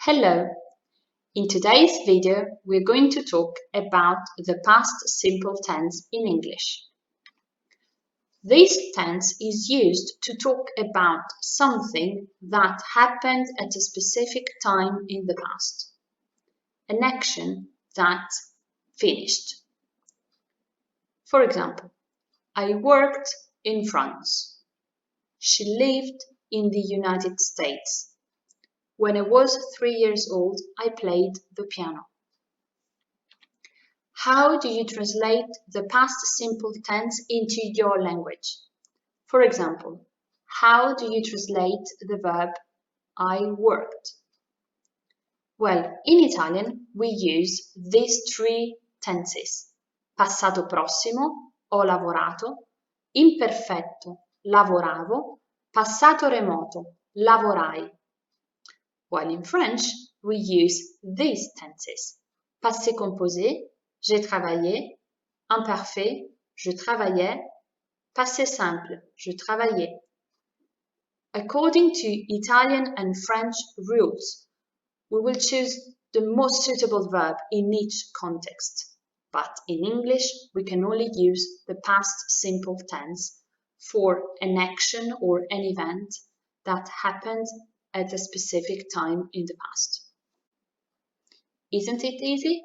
Hello! In today's video, we're going to talk about the past simple tense in English. This tense is used to talk about something that happened at a specific time in the past, an action that finished. For example, I worked in France. She lived in the United States. When I was 3 years old, I played the piano. How do you translate the past simple tense into your language? For example, how do you translate the verb I worked? Well, in Italian, we use these three tenses. Passato prossimo, ho lavorato. Imperfetto, lavoravo. Passato remoto, lavorai. While in French, we use these tenses. Passé composé, j'ai travaillé. Imparfait, je travaillais. Passé simple, je travaillais. According to Italian and French rules, we will choose the most suitable verb in each context. But in English, we can only use the past simple tense for an action or an event that happened at a specific time in the past. Isn't it easy?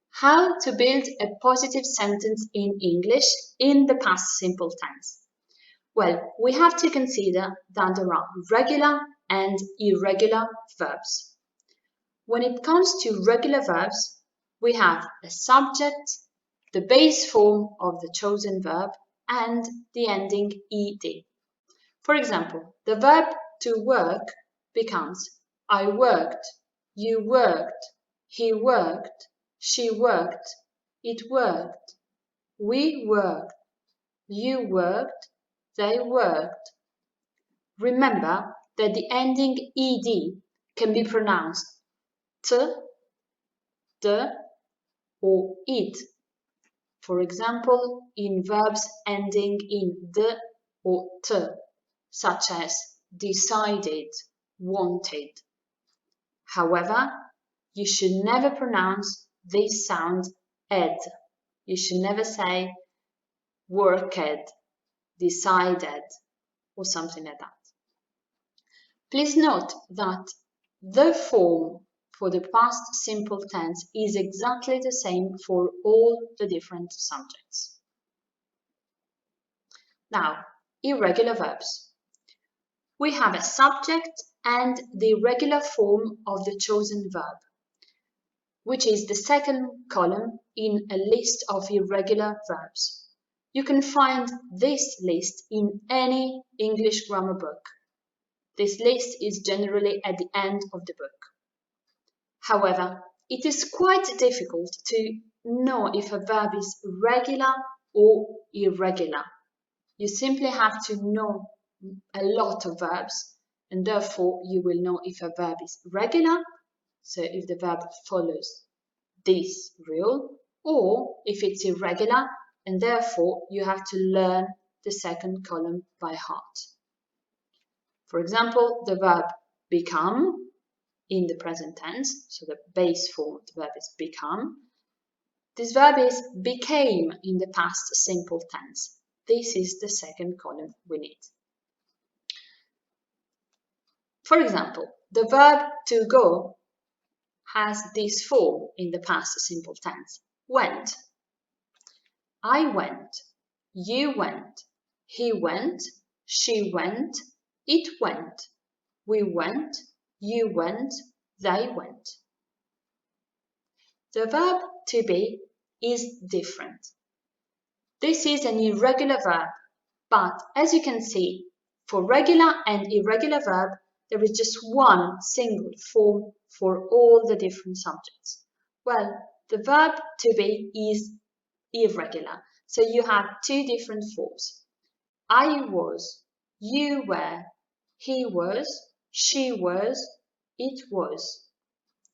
How to build a positive sentence in English in the past simple tense? Well, we have to consider that there are regular and irregular verbs. When it comes to regular verbs, we have a subject, the base form of the chosen verb, and the ending ed. For example, the verb to work becomes I worked, you worked, he worked, she worked, it worked, we worked, you worked, they worked. Remember that the ending ed can be pronounced t, d, or it. For example, in verbs ending in d or t, such as decided, wanted. However, you should never pronounce this sound ed. You should never say worked, decided, or something like that. Please note that the form for the past simple tense is exactly the same for all the different subjects. Now, irregular verbs. We have a subject and the regular form of the chosen verb, which is the second column in a list of irregular verbs. You can find this list in any English grammar book. This list is generally at the end of the book. However, it is quite difficult to know if a verb is regular or irregular. You simply have to know a lot of verbs, and therefore you will know if a verb is regular, so if the verb follows this rule, or if it's irregular, and therefore you have to learn the second column by heart. For example, the verb become in the present tense, so the base form of the verb is become. This verb is became in the past simple tense. This is the second column we need. For example, the verb to go has this form in the past simple tense, went. I went, you went, he went, she went, it went, we went, you went, they went. The verb to be is different. This is an irregular verb, but as you can see, for regular and irregular verb, there is just one single form for all the different subjects. Well, the verb to be is irregular, so you have two different forms. I was, you were, he was, she was, it was.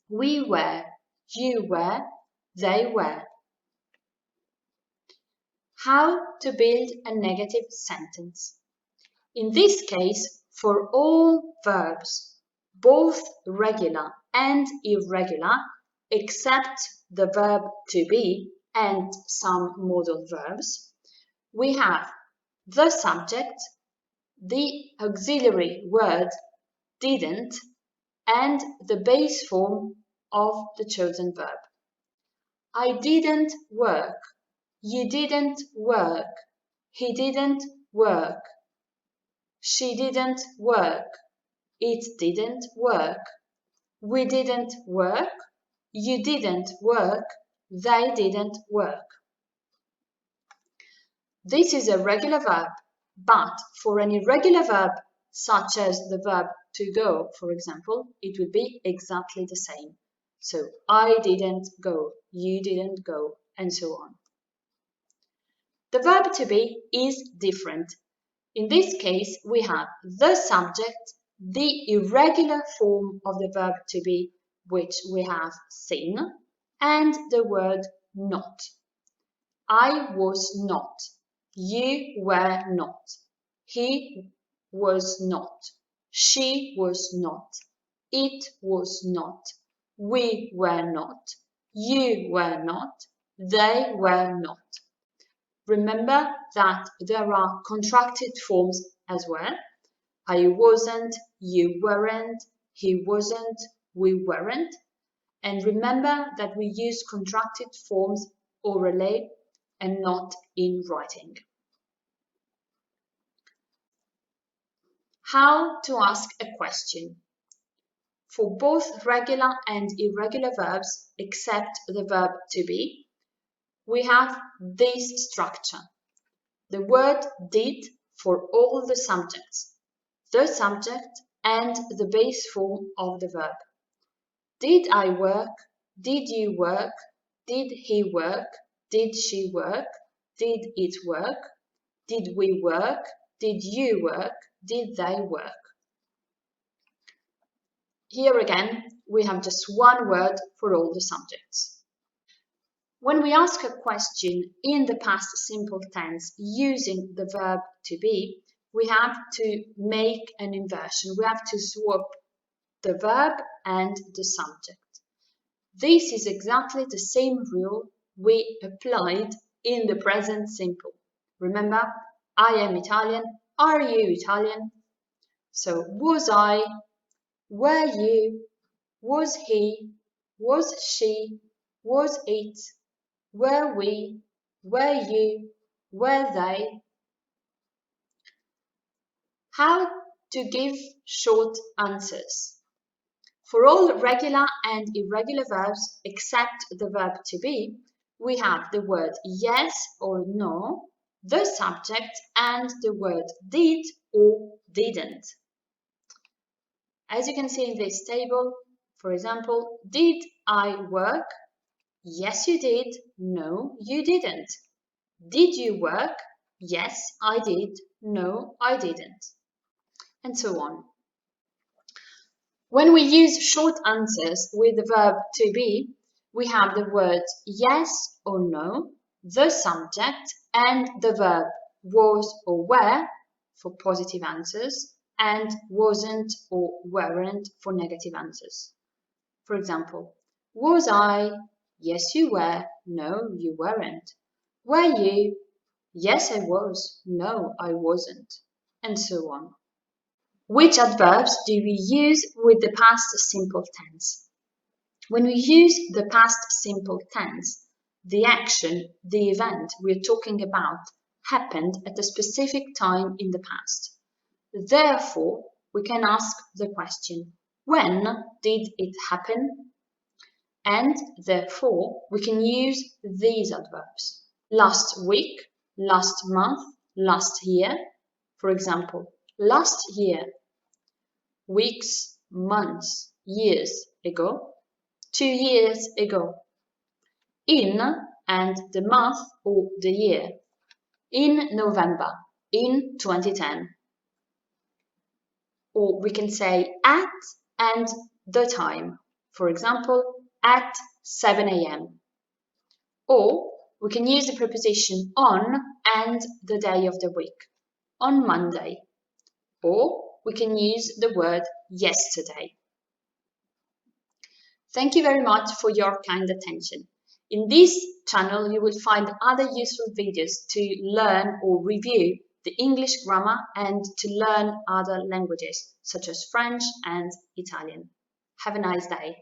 We were, you were, they were. How to build a negative sentence. In this case, for all verbs, both regular and irregular, except the verb to be and some modal verbs, we have the subject, the auxiliary word didn't, and the base form of the chosen verb. I didn't work. You didn't work. He didn't work. She didn't work. It didn't work. We didn't work. You didn't work. They didn't work. This is a regular verb, but for an irregular verb, such as the verb to go, for example, it would be exactly the same. So, I didn't go, you didn't go, and so on. The verb to be is different. In this case, we have the subject, the irregular form of the verb to be, which we have seen, and the word not. I was not. You were not. He was not. She was not. It was not. We were not. You were not. They were not. Remember that there are contracted forms as well. I wasn't, you weren't, he wasn't, we weren't. And remember that we use contracted forms orally and not in writing. How to ask a question. For both regular and irregular verbs, except the verb to be, we have this structure. The word did for all the subjects, the subject and the base form of the verb. Did I work? Did you work? Did he work? Did she work? Did it work? Did we work? Did you work? Did they work? Here again, we have just one word for all the subjects. When we ask a question in the past simple tense using the verb to be, we have to make an inversion. We have to swap the verb and the subject. This is exactly the same rule we applied in the present simple. Remember, I am Italian. Are you Italian? So, was I? Were you? Was he? Was she? Was it? Were we? Were you? Were they? How to give short answers. For all regular and irregular verbs except the verb to be, we have the word yes or no, the subject, and the word did or didn't. As you can see in this table, for example, did I work? Yes, you did. No, you didn't. Did you work? Yes, I did. No, I didn't. And so on. When we use short answers with the verb to be, we have the words yes or no, the subject, and the verb was or were for positive answers, and wasn't or weren't for negative answers. For example, was I? Yes, you were. No, you weren't. Were you? Yes, I was. No, I wasn't. And so on. Which adverbs do we use with the past simple tense? When we use the past simple tense, the action, the event we're talking about happened at a specific time in the past. Therefore, we can ask the question, when did it happen? And therefore, we can use these adverbs. Last week, last month, last year. For example, last year, weeks, months, years ago, 2 years ago. In and the month or the year. In November, in 2010. Or we can say at and the time. For example, at 7 a.m. Or we can use the preposition on and the day of the week. On Monday. Or we can use the word yesterday. Thank you very much for your kind attention. In this channel, you will find other useful videos to learn or review the English grammar and to learn other languages such as French and Italian. Have a nice day.